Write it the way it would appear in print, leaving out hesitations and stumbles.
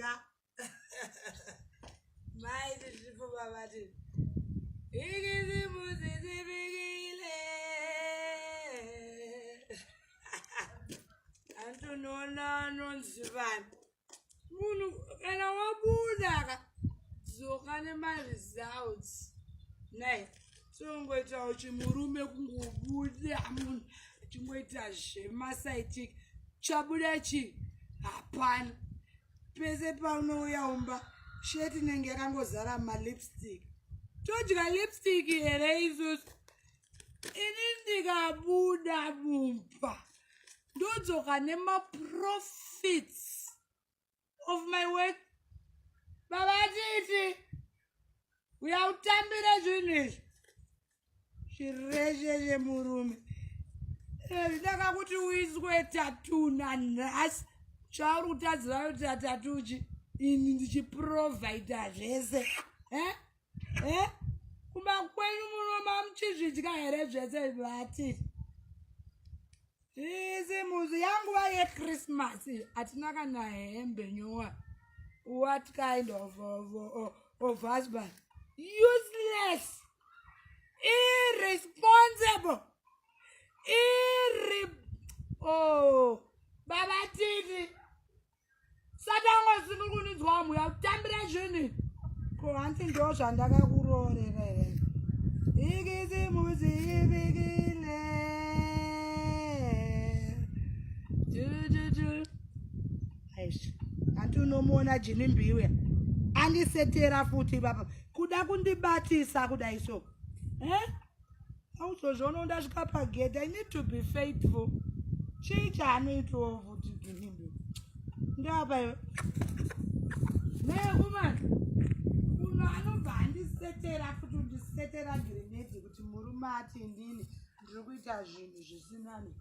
Chiga. My people, Babati. Antonona non sivan. Munu kana wabuda zokane ma results. Nay. So ngoita uchimurume kungobuda munhu chimboita zvemasaitiki chabudachi hapana pese paunouya umba sheti inenge yakangozara malipstick todya lipstick here isusu ini ndikabuda mumba ndodzoka nemaprofits of my work Babatiti uyautambira zvinhu izvi zvireshe zvemurume ndakakuti uiswe tatu nanhasi chauri kutadzira kuti tatuchi ini ndichiprovhaida zvese kumba kwenyu munoma muchizvidya here zvese Babatiti isi muzi yanguva yeChristmas hatina kana hembe nyowa. What kind of husband? Useless, irresponsible, Babatiti satango sinukunidzwa muya kutambira zvinhu ko hanti ndo zvandakakurorera here ikisi muzi ivikile aishi hanti unomuona Jini Mbiwe andisetera futi baba kuda kundibatisa kudai so auzozviona ndasvika pagedhi. I need to be faithful. Chii chaanoitawo futi Jini Mbiwe ndapa nekumana uno anobva andisetera futi undisetera girenedhi kuti murume ati ndini ndiri kuita zvinhu zvisinani.